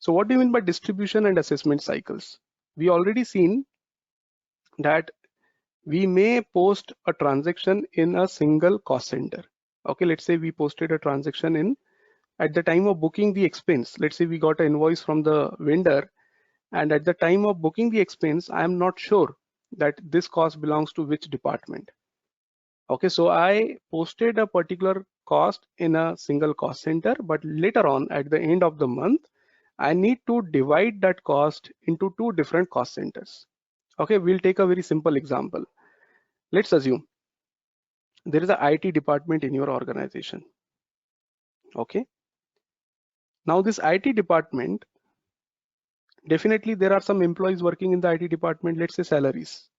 So what do you mean by distribution and assessment cycles? We already seen that we may post a transaction in a single cost center. Okay, let's say we posted a transaction in at the time of booking the expense. Let's say we got an invoice from the vendor, and at the time of booking the expense, I am not sure that this cost belongs to which department. Okay, so I posted a particular cost in a single cost center, but later on at the end of the month, I need to divide that cost into two different cost centers. Okay, we'll take a very simple example. Let's assume there is an IT department in your organization. Okay, now this IT department, definitely there are some employees working in the IT department, let's say salaries.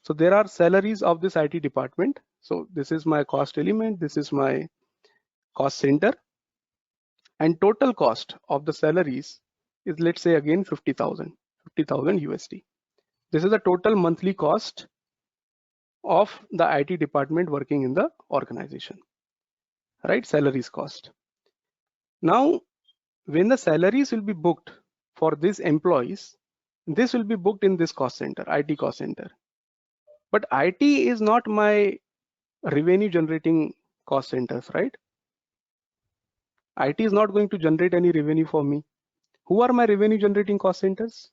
So there are salaries of this IT department. So this is my cost element, this is my cost center, and total cost of the salaries is, let's say again, 50,000 USD. This is the total monthly cost of the IT department working in the organization, right? Salaries cost. Now, when the salaries will be booked for these employees, this will be booked in this cost center, IT cost center. But IT is not my revenue generating cost centers, right? IT is not going to generate any revenue for me. Who are my revenue generating cost centers?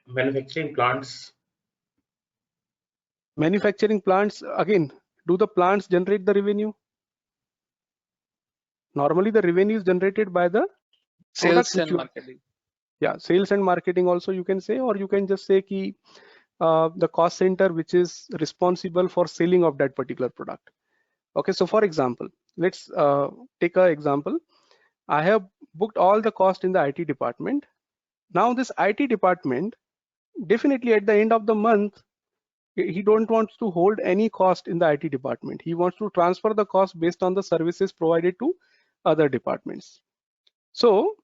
Manufacturing plants. Manufacturing plants, again, do the plants generate the revenue? Normally the revenue is generated by the Sales and marketing. Yeah, sales and marketing also you can say, or you can just say ki, the cost center which is responsible for selling of that particular product. Okay, so for example, let's take an example. I have booked all the cost in the IT department. Now this IT department, definitely at the end of the month, he don't want to hold any cost in the IT department. He wants to transfer the cost based on the services provided to other departments. So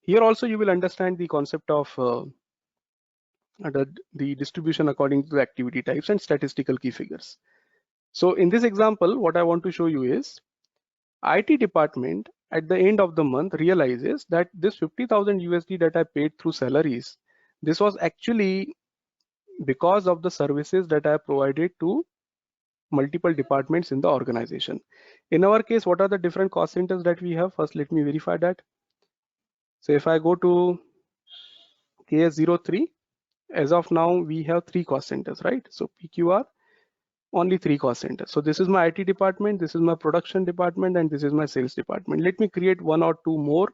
here also you will understand the concept of the distribution according to the activity types and statistical key figures. So in this example, what I want to show you is IT department at the end of the month realizes that this 50,000 USD that I paid through salaries, this was actually because of the services that I provided to multiple departments in the organization. In our case, what are the different cost centers that we have? First, let me verify that. So if I go to KS03, as of now, we have 3 cost centers, right? So PQR, only 3 cost centers. So this is my IT department, this is my production department, and this is my sales department. Let me create 1 or 2 more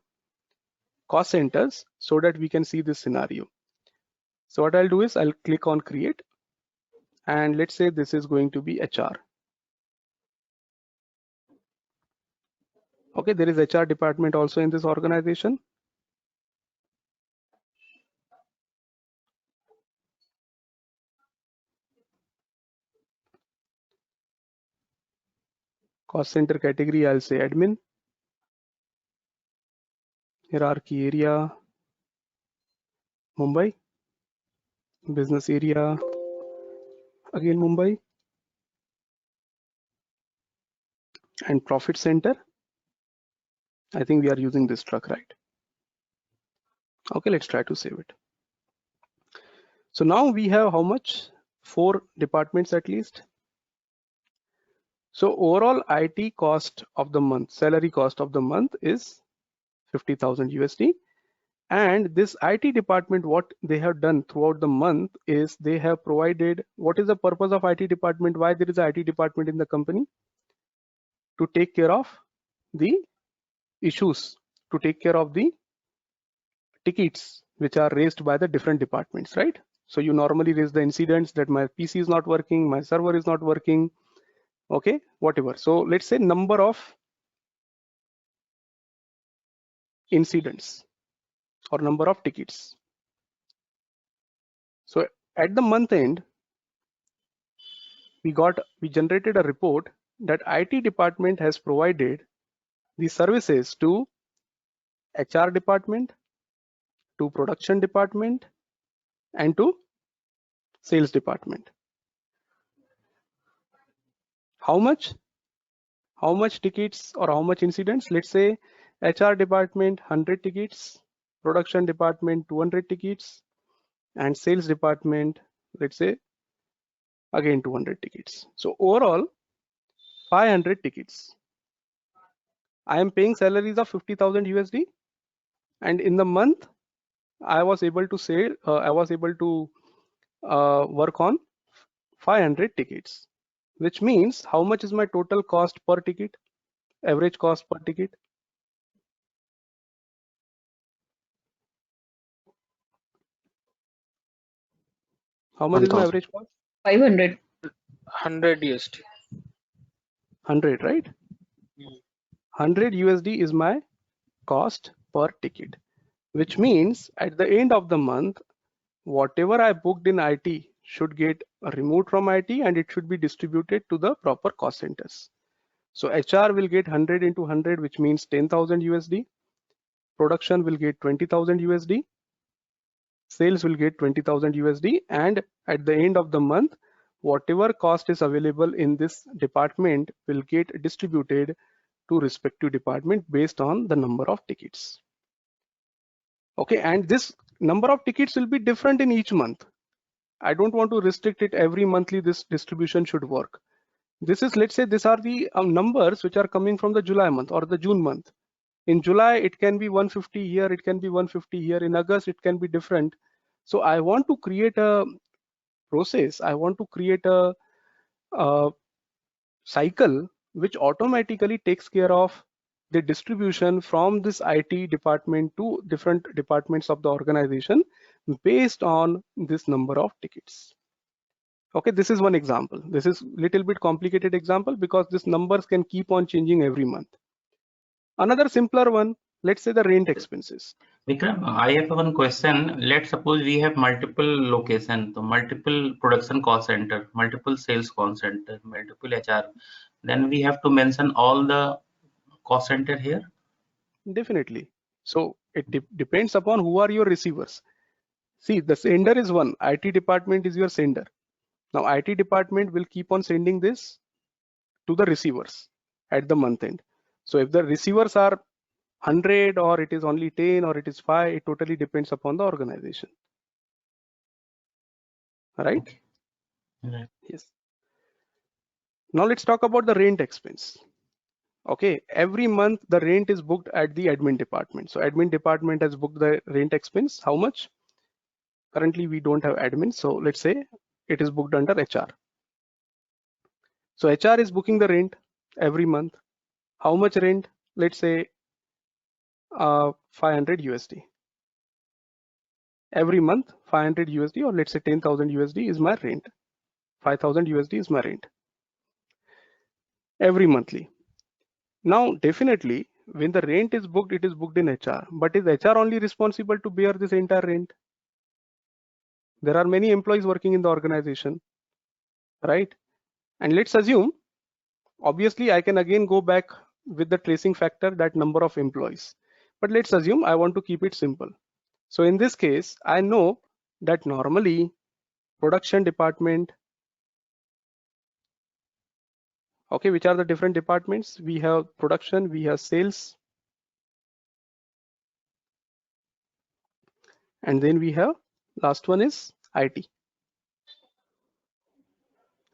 cost centers so that we can see this scenario. So what I'll do is I'll click on create, and let's say this is going to be HR. Okay, there is HR department also in this organization. Cost center category, I'll say admin. Hierarchy area, Mumbai. Business area, again Mumbai. And profit center, I think we are using this truck, right? Okay, let's try to save it. So now we have how much? 4 departments at least. So overall IT cost of the month, salary cost of the month is 50,000 USD. And this IT department, what they have done throughout the month is they have provided, what is the purpose of IT department? Why there is an IT department in the company? To take care of the issues, to take care of the tickets which are raised by the different departments, right? So you normally raise the incidents that my PC is not working, my server is not working, okay, whatever. So let's say number of incidents or number of tickets. So at the month end, we generated a report that IT department has provided the services to HR department, to production department, and to sales department. How much? how much tickets or how much incidents. Let's say HR department 100 tickets, production department 200 tickets, and sales department, let's say again 200 tickets. So overall 500 tickets. I am paying salaries of 50,000 USD, and in the month I was able to work on 500 tickets, which means how much is my total cost per ticket, average cost per ticket? How much is my 1,000. average cost? 500. 100 USD. 100, right? 100 USD is my cost per ticket, which means at the end of the month, whatever I booked in IT should get removed from IT and it should be distributed to the proper cost centers. So HR will get 100 into 100, which means 10,000 USD. Production will get 20,000 USD. Sales will get 20,000 USD. And at the end of the month, whatever cost is available in this department will get distributed to respective department based on the number of tickets. Okay, and this number of tickets will be different in each month. I don't want to restrict it every monthly. This distribution should work. This is, let's say, these are the numbers which are coming from the July month or the June month. In July, it can be 150 here, it can be 150 here. In August, it can be different. So I want to create a process. I want to create a cycle which automatically takes care of the distribution from this IT department to different departments of the organization based on this number of tickets. Okay, this is one example. This is little bit complicated example because these numbers can keep on changing every month. Another simpler one, let's say the rent expenses. Vikram, I have one question. Let's suppose we have multiple locations, multiple production cost center, multiple sales cost center, multiple HR. Then we have to mention all the cost center here. Definitely. So it depends upon who are your receivers. See, the sender is one. IT department is your sender. Now IT department will keep on sending this to the receivers at the month end. So if the receivers are 100 or it is only 10 or it is 5, it totally depends upon the organization. All right? Okay. Right. Yes. Now let's talk about the rent expense. Okay, every month the rent is booked at the admin department. So admin department has booked the rent expense. How much? Currently we don't have admin. So let's say it is booked under HR. So HR is booking the rent every month. How much rent? Let's say 500 USD. Every month 500 USD or let's say 10,000 USD is my rent. 5,000 USD is my rent. Every monthly. Now definitely when the rent is booked, it is booked in HR. But is HR only responsible to bear this entire rent? There are many employees working in the organization, right? And let's assume, obviously I can again go back with the tracing factor, that number of employees. But let's assume I want to keep it simple. So in this case, I know that normally production department, okay, which are the different departments? We have production, we have sales, and then we have last one is IT.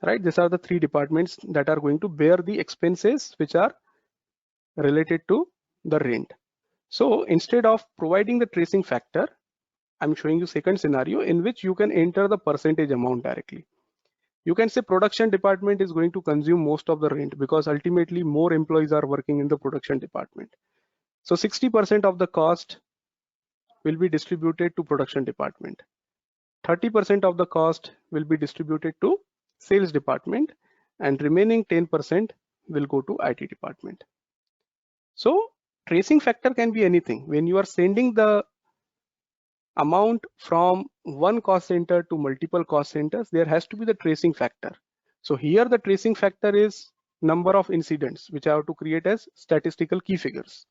Right, these are the three departments that are going to bear the expenses which are related to the rent. So instead of providing the tracing factor, I'm showing you second scenario in which you can enter the percentage amount directly. You can say production department is going to consume most of the rent because ultimately more employees are working in the production department. So 60% of the cost will be distributed to production department. 30% of the cost will be distributed to sales department, and remaining 10% will go to IT department. So tracing factor can be anything. When you are sending the amount from one cost center to multiple cost centers, there has to be the tracing factor. So here the tracing factor is number of incidents, which I have to create as statistical key figures.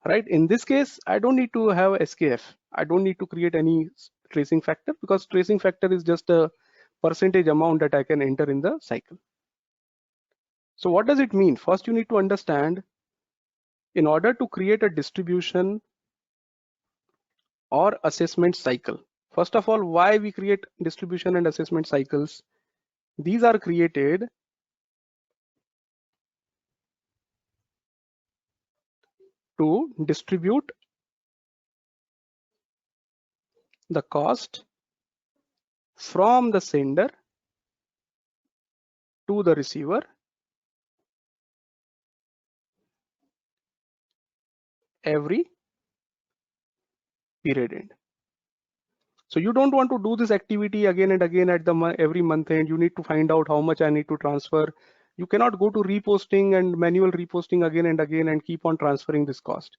Right? In this case, I don't need to have SKF. I don't need to create any tracing factor because tracing factor is just a percentage amount that I can enter in the cycle. So what does it mean? First, you need to understand, in order to create a distribution or assessment cycle. First of all, why we create distribution and assessment cycles? These are created to distribute the cost from the sender to the receiver every period end. So you don't want to do this activity again and again at the every month end. You need to find out how much I need to transfer. You cannot go to reposting and manual reposting again and again and keep on transferring this cost.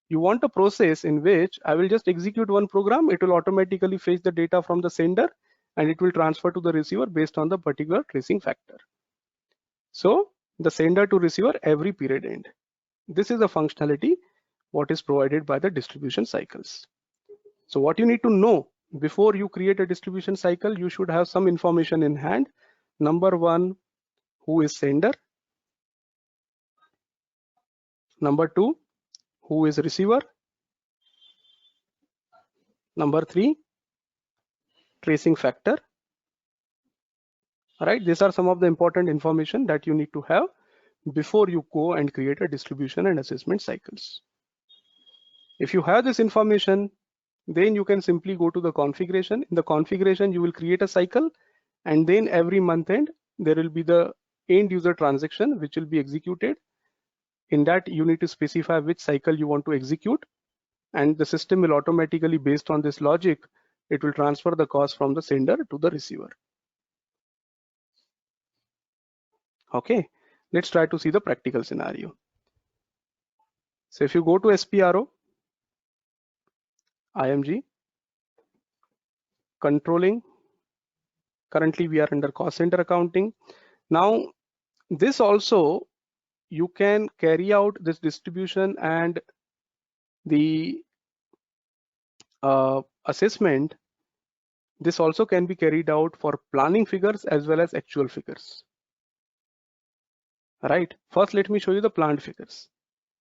You want a process in which I will just execute one program. It will automatically fetch the data from the sender and it will transfer to the receiver based on the particular tracing factor. So the sender to receiver every period end. This is a functionality what is provided by the distribution cycles. So what you need to know before you create a distribution cycle, you should have some information in hand. Number one, who is sender? Number two, who is receiver? Number three, tracing factor. All right, these are some of the important information that you need to have before you go and create a distribution and assessment cycles. If you have this information, then you can simply go to the configuration. In the configuration, you will create a cycle, and then every month end, there will be the end user transaction which will be executed. In that, you need to specify which cycle you want to execute, and the system will automatically, based on this logic, it will transfer the cost from the sender to the receiver. Okay, let's try to see the practical scenario. So if you go to SPRO, IMG, controlling, currently we are under cost center accounting. Now, this also, you can carry out this distribution and the assessment. This also can be carried out for planning figures as well as actual figures. Right. First, let me show you the planned figures.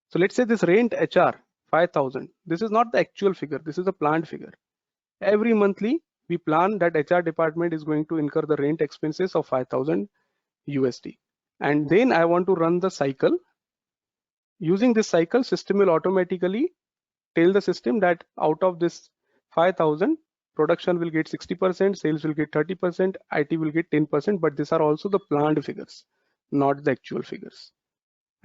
So let's say this rent HR 5,000. This is not the actual figure. This is a planned figure. Every monthly, we plan that HR department is going to incur the rent expenses of 5,000 USD. And then I want to run the cycle. Using this cycle, system will automatically tell the system that out of this 5,000, production will get 60%, sales will get 30%, IT will get 10%, but these are also the planned figures, not the actual figures.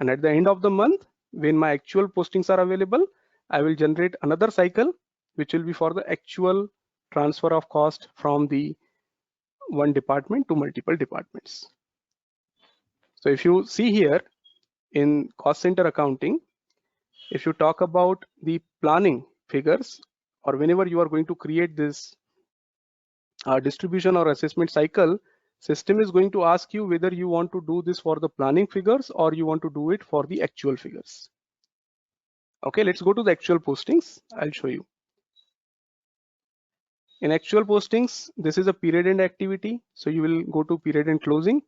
And at the end of the month, when my actual postings are available, I will generate another cycle, which will be for the actual transfer of cost from the one department to multiple departments. So if you see here in cost center accounting, if you talk about the planning figures, or whenever you are going to create this distribution or assessment cycle, system is going to ask you whether you want to do this for the planning figures or you want to do it for the actual figures. Okay, let's go to the actual postings. I'll show you. In actual postings, this is a period end activity. So you will go to period end closing.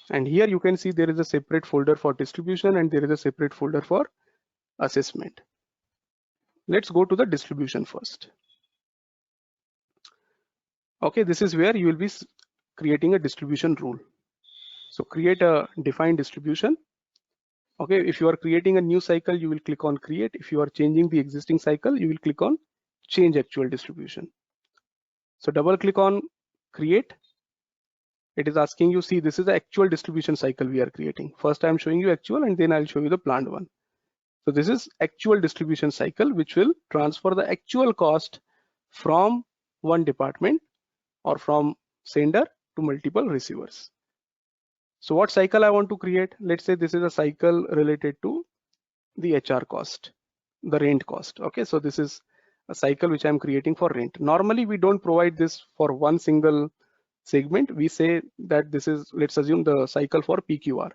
And here you can see there is a separate folder for distribution and there is a separate folder for assessment. Let's go to the distribution first. Okay, this is where you will be creating a distribution rule. So create a defined distribution. Okay, if you are creating a new cycle, you will click on create. If you are changing the existing cycle, you will click on change actual distribution. So double click on create. It is asking you, see, this is the actual distribution cycle we are creating. First I'm showing you actual and then I'll show you the planned one. So this is actual distribution cycle, which will transfer the actual cost from one department or from sender to multiple receivers. So what cycle I want to create? Let's say this is a cycle related to the HR cost, the rent cost. Okay, so this is a cycle which I'm creating for rent. Normally we don't provide this for one single segment. We say that this is, let's assume, the cycle for PQR.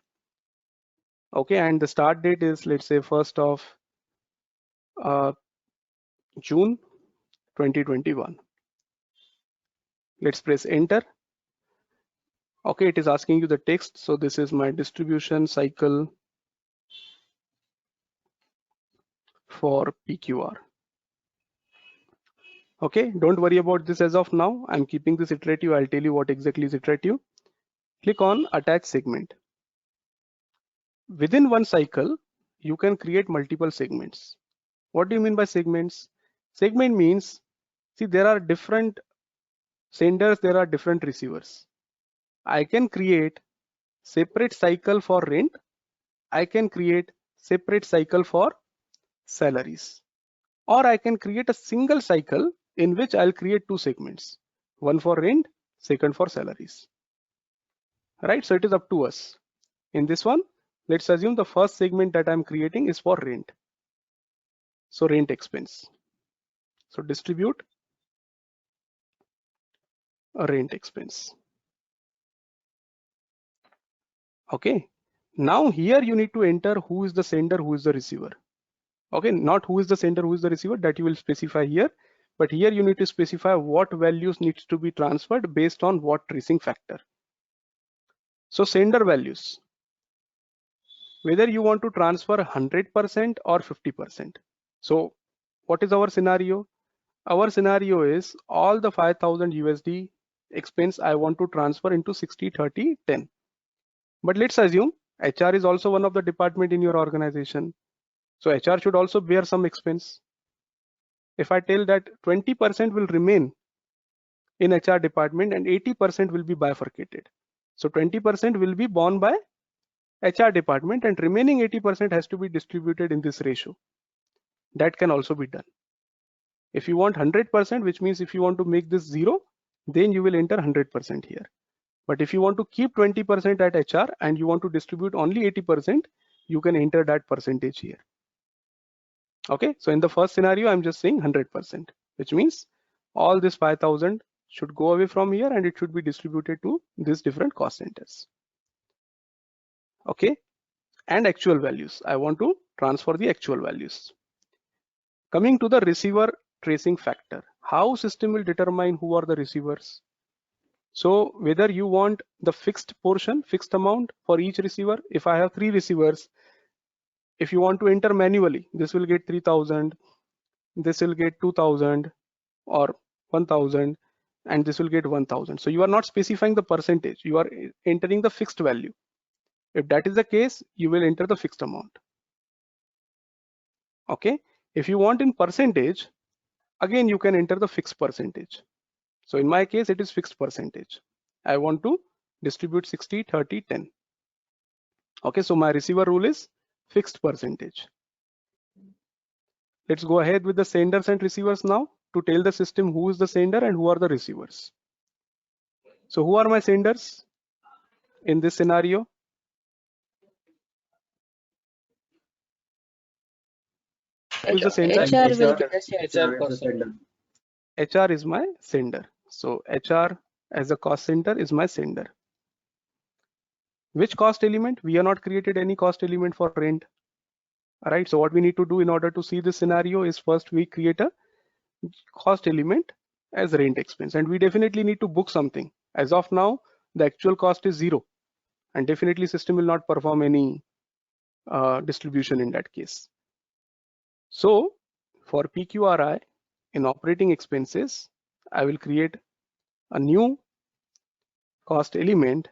Okay, and the start date is, let's say, 1st of June 2021. Let's press enter. Okay, it is asking you the text. So this is my distribution cycle for PQR. Okay, don't worry about this as of now. I'm keeping this iterative. I'll tell you what exactly is iterative. Click on attach segment. Within one cycle, you can create multiple segments. What do you mean by segments? Segment means, see, there are different senders, there are different receivers. I can create separate cycle for rent. I can create separate cycle for salaries. Or I can create a single cycle in which I'll create two segments, one for rent, second for salaries. Right, so it is up to us. In this one, let's assume the first segment that I'm creating is for rent. So rent expense. So distribute a rent expense. Okay, now here you need to enter who is the sender, who is the receiver. Okay, not who is the sender, who is the receiver, that you will specify here, but here you need to specify what values needs to be transferred based on what tracing factor. So sender values, whether you want to transfer 100% or 50%. So what is our scenario? Our scenario is all the 5,000 USD expense I want to transfer into 60, 30, 10. But let's assume HR is also one of the department in your organization. So HR should also bear some expense. If I tell that 20% will remain in HR department and 80% will be bifurcated. So 20% will be borne by HR department and remaining 80% has to be distributed in this ratio. That can also be done. If you want 100%, which means if you want to make this 0, then you will enter 100% here. But if you want to keep 20% at HR and you want to distribute only 80%, you can enter that percentage here. Okay, so in the first scenario, I'm just saying 100%, which means all this 5,000 should go away from here and it should be distributed to these different cost centers. Okay, and actual values. I want to transfer the actual values. Coming to the receiver tracing factor, how system will determine who are the receivers? So whether you want the fixed portion, fixed amount for each receiver, if I have 3 receivers, if you want to enter manually, this will get 3,000, this will get 2,000 or 1,000, and this will get 1,000. So you are not specifying the percentage, you are entering the fixed value. If that is the case, you will enter the fixed amount. Okay, if you want in percentage, again you can enter the fixed percentage. So in my case, it is fixed percentage. I want to distribute 60, 30, 10. Okay, so my receiver rule is fixed percentage. Let's go ahead with the senders and receivers now to tell the system who is the sender and who are the receivers. So who are my senders in this scenario? Who is the sender? HR will be the HR person. HR is my sender. So HR as a cost center is my sender. Which cost element? We have not created any cost element for rent. All right, so what we need to do in order to see this scenario is first we create a cost element as rent expense, and we definitely need to book something. As of now, the actual cost is 0, and definitely system will not perform any distribution in that case. So for PQRI in operating expenses, I will create a new cost element,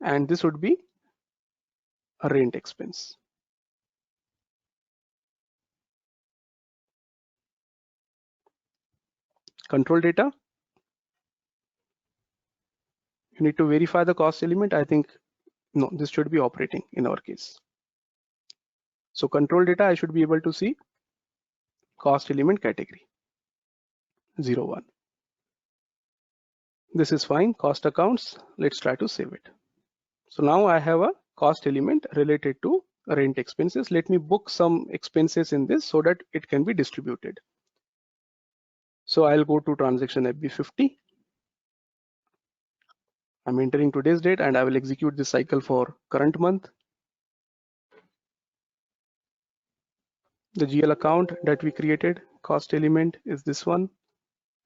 and this would be a rent expense. Control data. You need to verify the cost element. I think no, this should be operating in our case. So control data, I should be able to see cost element category 01. This is fine. Cost accounts. Let's try to save it. So now I have a cost element related to rent expenses. Let me book some expenses in this so that it can be distributed. So I'll go to transaction FB50. I'm entering today's date and I will execute this cycle for current month. The GL account that we created, cost element is this one.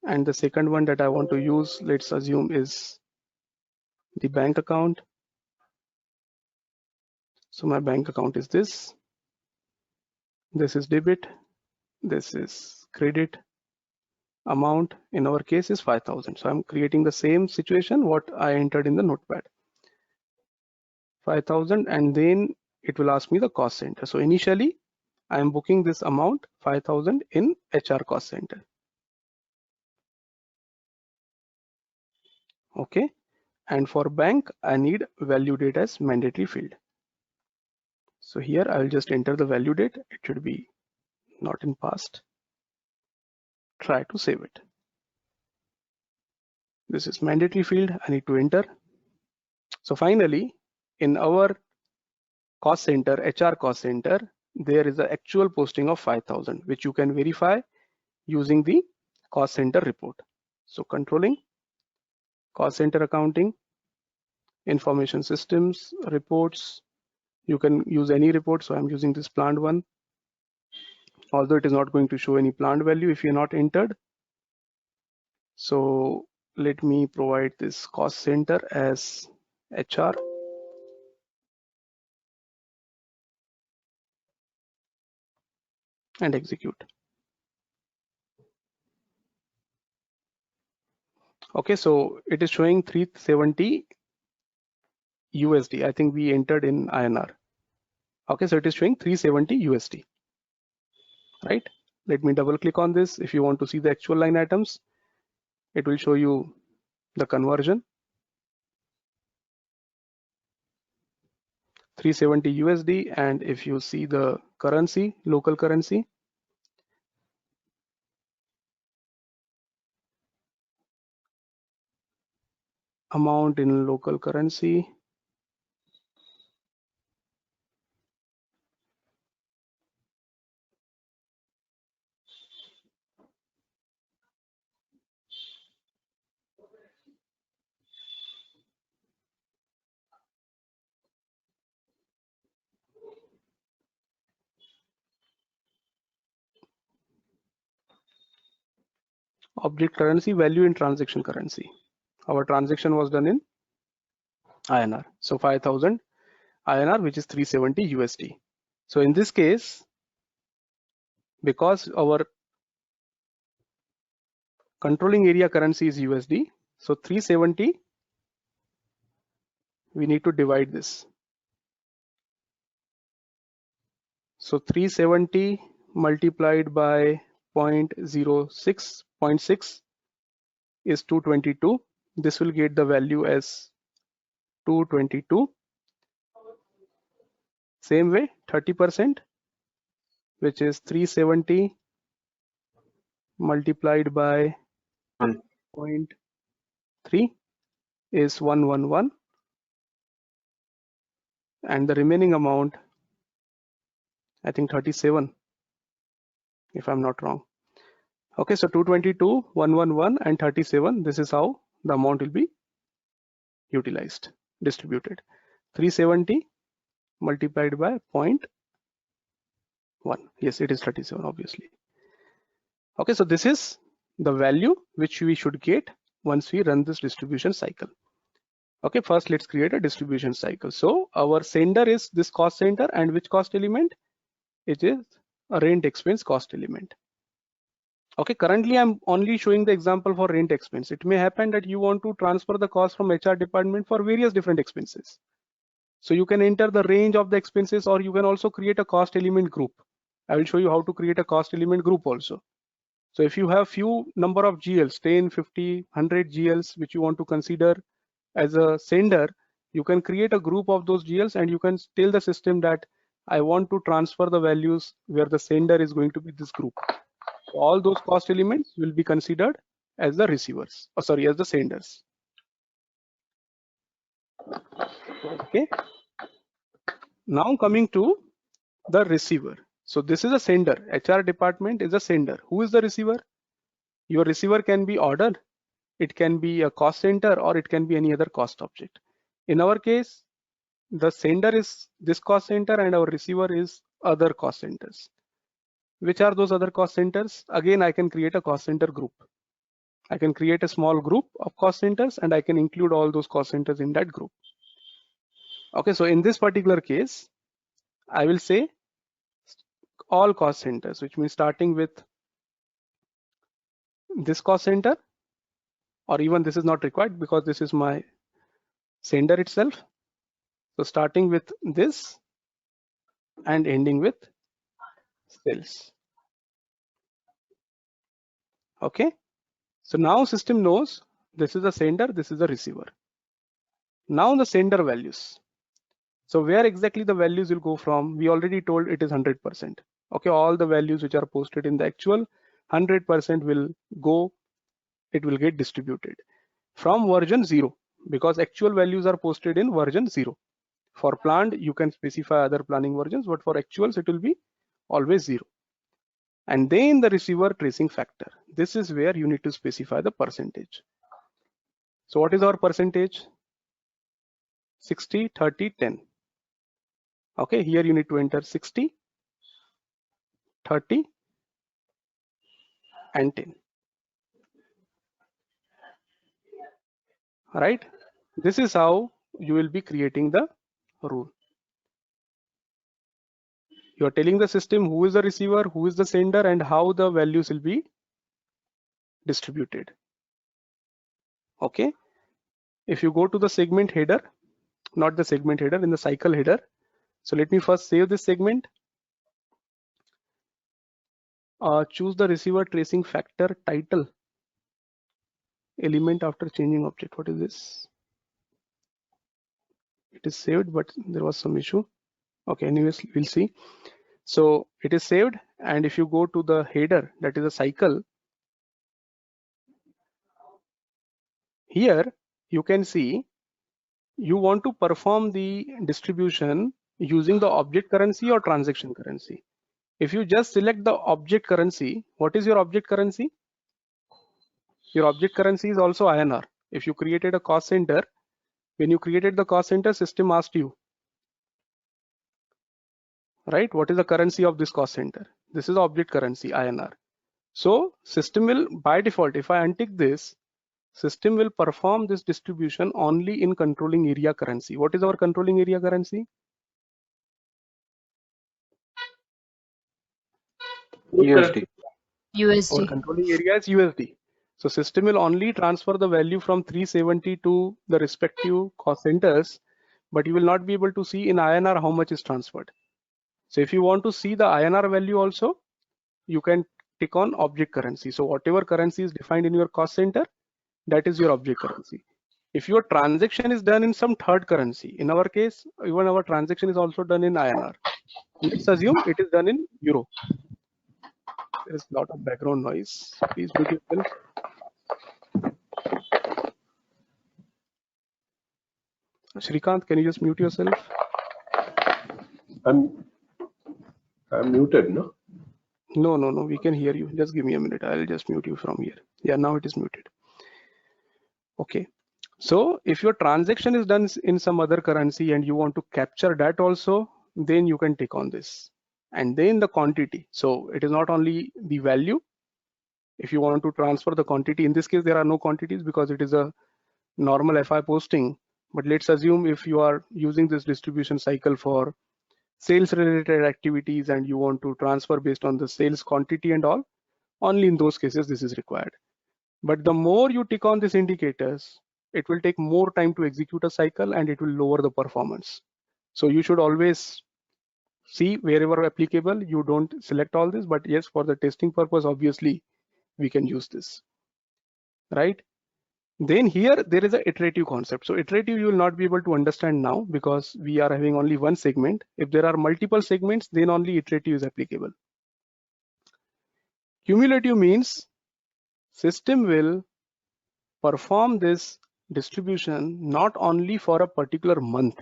And the second one that I want to use, let's assume is the bank account. So my bank account is this. This is debit. This is credit. Amount in our case is 5,000. So I'm creating the same situation what I entered in the notepad. 5,000, and then it will ask me the cost center. So initially I am booking this amount 5,000 in HR cost center. Okay, and for bank I need value date as mandatory field. So here I will just enter the value date. It should be not in past. Try to save it. This is mandatory field. I need to enter. So finally, in our cost center, HR cost center, there is an actual posting of 5,000, which you can verify using the cost center report. So controlling cost center accounting, information systems, reports. You can use any report. So I'm using this planned one. Although it is not going to show any planned value if you're not entered. So let me provide this cost center as HR. And execute. Okay, so it is showing 370 USD. I think we entered in INR. Okay, so it is showing 370 USD. Right? Let me double click on this. If you want to see the actual line items, it will show you the conversion. 370 USD, and if you see the currency, local currency, amount in local currency, object currency, value in transaction currency. Our transaction was done in INR. So 5,000 INR, which is 370 USD. So in this case, because our controlling area currency is USD, so 370, we need to divide this. So 370 multiplied by 0.06 is 222. This will get the value as 222. Same way, 30%, which is 370 multiplied by 0.3 is 111, and the remaining amount, I think 37, if I'm not wrong. Okay, so 222, 111, and 37. This is how the amount will be utilized, distributed. 370 multiplied by 0.1. Yes, it is 37, obviously. Okay, so this is the value which we should get once we run this distribution cycle. Okay, first let's create a distribution cycle. So our sender is this cost center, and which cost element? It is a rent expense cost element. Okay, currently I'm only showing the example for rent expense. It may happen that you want to transfer the cost from HR department for various different expenses. So you can enter the range of the expenses, or you can also create a cost element group. I will show you how to create a cost element group also. So if you have few number of GLs, 10, 50, 100 GLs, which you want to consider as a sender, you can create a group of those GLs, and you can tell the system that I want to transfer the values where the sender is going to be this group. So all those cost elements will be considered as the receivers, or sorry, as the senders. Okay. Now coming to the receiver. So this is a sender. HR department is a sender. Who is the receiver? Your receiver can be order, it can be a cost center, or it can be any other cost object. In our case, the sender is this cost center and our receiver is other cost centers. Which are those other cost centers? Again, I can create a cost center group. I can create a small group of cost centers and I can include all those cost centers in that group. Okay, so in this particular case, I will say all cost centers, which means starting with this cost center, or even this is not required because this is my sender itself. So starting with this and ending with sales. Okay, so now system knows this is the sender, this is the receiver. Now the sender values. So where exactly the values will go from? We already told it is 100%. Okay, all the values which are posted in the actual 100% will go, it will get distributed from version 0, because actual values are posted in version 0. For planned, you can specify other planning versions, but for actuals, it will be always 0. And then the receiver tracing factor. This is where you need to specify the percentage. So what is our percentage? 60, 30, 10. Okay, here you need to enter 60, 30, and 10. All right, this is how you will be creating the rule. You are telling the system who is the receiver, who is the sender, and how the values will be distributed. Okay, if you go to the segment header, not the segment header, in the cycle header. So let me first save this segment. Choose the receiver tracing factor title element after changing object. What is this? It is saved, but there was some issue. Okay, anyways, we'll see. So it is saved, and if you go to the header, that is a cycle, here you can see you want to perform the distribution using the object currency or transaction currency. If you just select the object currency, what is your object currency? Your object currency is also INR. If you created a cost center, when you created the cost center, system asked you, right, what is the currency of this cost center? This is object currency, INR. So system will, by default, if I untick this, system will perform this distribution only in controlling area currency. What is our controlling area currency? USD. Our USD. controlling area is USD. So system will only transfer the value from 370 to the respective cost centers, but you will not be able to see in INR how much is transferred. So if you want to see the INR value also, you can tick on object currency. So whatever currency is defined in your cost center, that is your object currency. If your transaction is done in some third currency, in our case, even our transaction is also done in INR. Let's assume it is done in Euro. There is a lot of background noise. Please mute yourself. Shrikant, can you just mute yourself? I'm muted, no? No, we can hear you. Just give me a minute. I'll just mute you from here. Yeah, now it is muted. Okay. So if your transaction is done in some other currency and you want to capture that also, then you can tick on this. And then the quantity. So it is not only the value. If you want to transfer the quantity, in this case, there are no quantities because it is a normal FI posting. But let's assume if you are using this distribution cycle for sales related activities and you want to transfer based on the sales quantity and all, only in those cases this is required. But the more you tick on these indicators, it will take more time to execute a cycle and it will lower the performance. So you should always see wherever applicable, you don't select all this, but yes, for the testing purpose, obviously we can use this, right? Then here there is an iterative concept. So iterative you will not be able to understand now because we are having only one segment. If there are multiple segments, then only iterative is applicable. Cumulative means system will perform this distribution not only for a particular month.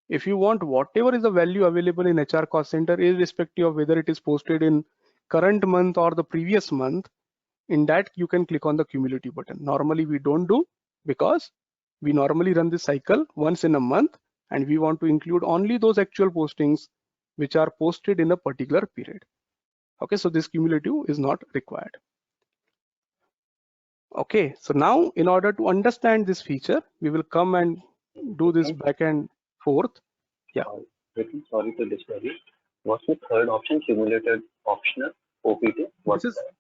If you want whatever is the value available in HR cost center, irrespective of whether it is posted in current month or the previous month, in that you can click on the cumulative button. Normally we don't do because we normally run this cycle once in a month and we want to include only those actual postings which are posted in a particular period. Okay, so this cumulative is not required. Okay, so now in order to understand this feature, we will come and do this back and forth. Yeah. Pretty sorry to disturb you. What's the third option? Simulated optional OPT.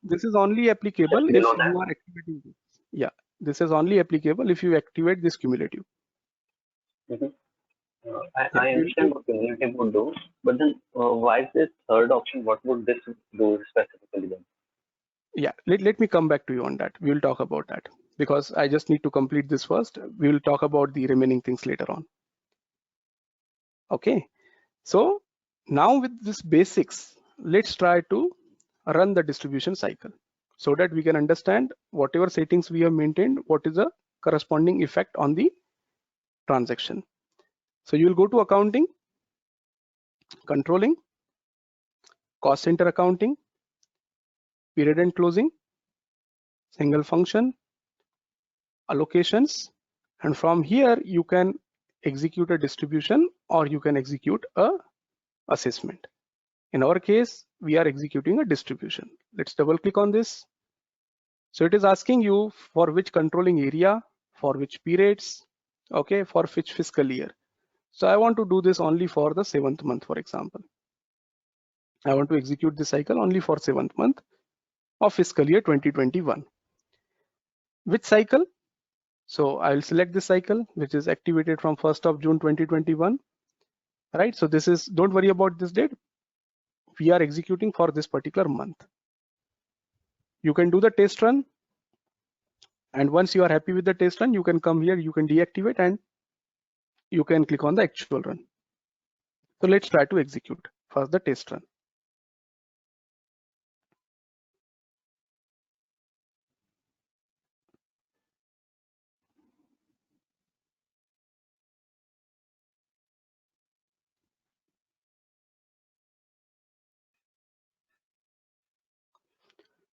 This is only applicable if you are activating this. Yeah, this is only applicable if you activate this cumulative. I understand what cumulative would do, but then why is this third option? What would this do specifically then? Yeah, let me come back to you on that. We will talk about that because I just need to complete this first. We will talk about the remaining things later on. Okay, so now with this basics, let's try to run the distribution cycle so that we can understand whatever settings we have maintained, what is the corresponding effect on the transaction. So you will go to accounting, controlling, cost center accounting, period end closing, single function, allocations, and from here you can execute a distribution or you can execute a assessment. In our case, we are executing a distribution. Let's double click on this. So it is asking you for which controlling area, for which periods, okay, for which fiscal year. So I want to do this only for the 7th month, for example. I want to execute this cycle only for 7th month of fiscal year 2021. Which cycle? So I'll select this cycle, which is activated from 1st of June 2021. Right, so this is, don't worry about this date. We are executing for this particular month. You can do the test run. And once you are happy with the test run, you can come here, you can deactivate and you can click on the actual run. So let's try to execute first the test run.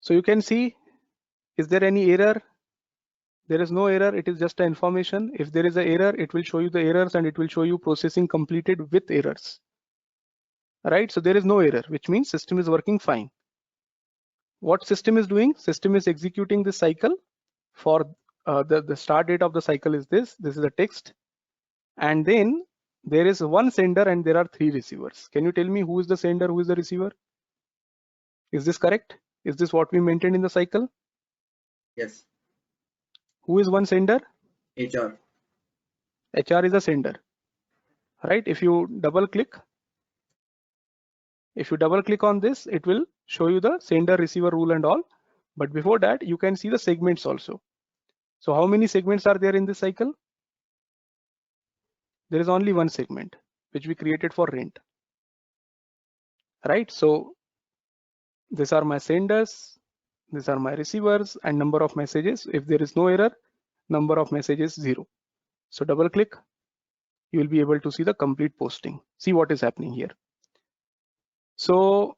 So you can see, is there any error? There is no error, it is just an information. If there is an error, it will show you the errors and it will show you processing completed with errors. Right, so there is no error, which means system is working fine. What system is doing? System is executing this cycle for the start date of the cycle is this. This is the text. And then there is one sender and there are 3 receivers. Can you tell me who is the sender, who is the receiver? Is this correct? Is this what we maintained in the cycle? Yes. Who is one sender? HR. HR is a sender, right? If you double click on this, it will show you the sender receiver rule and all. But before that, you can see the segments also. So how many segments are there in this cycle? There is only one segment, which we created for rent, right? So these are my senders, these are my receivers, and number of messages. If there is no error, number of messages 0. So double click, you will be able to see the complete posting. See what is happening here. So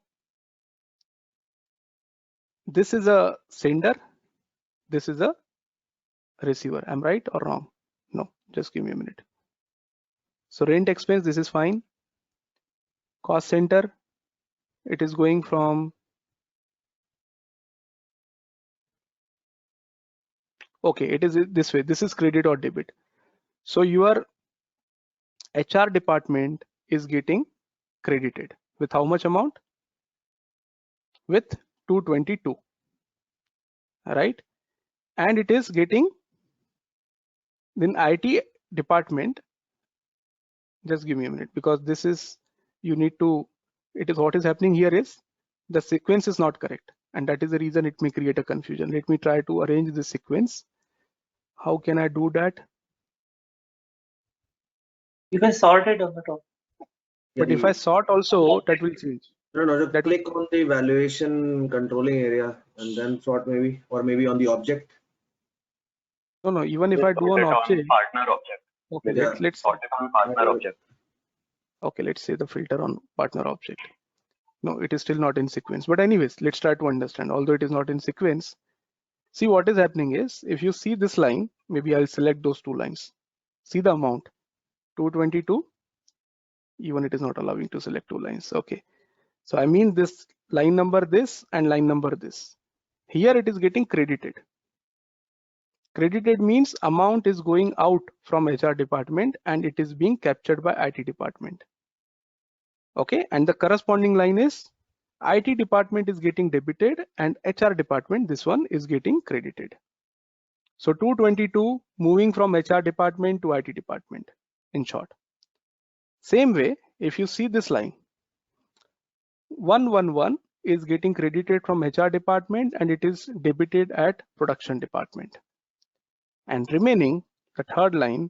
this is a sender, this is a receiver. Am I right or wrong? No, just give me a minute. So rent expense, this is fine. Cost center, it is going from, okay, it is this way. This is credit or debit. So your HR department is getting credited with how much amount? With 222, right? And it is getting, then IT department, just give me a minute, because this is, you need to, it is what is happening here is the sequence is not correct, and that is the reason it may create a confusion. Let me try to arrange the sequence. How can I do that? You can sort it on the top. But if I sort also, that will change. No, just click on the valuation controlling area and then sort maybe, or maybe on the object. No, even if I do on object. Partner object. Okay, Yeah. let's Sort it on partner object. okay, let's say the filter on partner object. No, it is still not in sequence. But anyways, let's try to understand. Although it is not in sequence, see what is happening is, if you see this line, maybe I'll select those 2 lines. See the amount, 222. Even it is not allowing to select 2 lines. Okay, so I mean this line number this and line number this. Here it is getting credited. Credited means amount is going out from HR department and it is being captured by IT department. Okay, and the corresponding line is IT department is getting debited and HR department, this one is getting credited. So 222 moving from HR department to IT department, in short. Same way, if you see this line, 111 is getting credited from HR department and it is debited at production department. And remaining, the third line,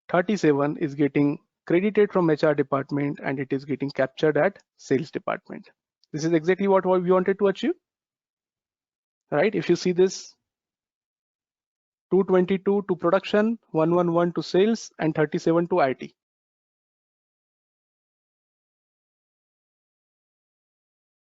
37 is getting credited from HR department and it is getting captured at sales department. This is exactly what we wanted to achieve, right? If you see this, 222 to production, 111 to sales, and 37 to IT.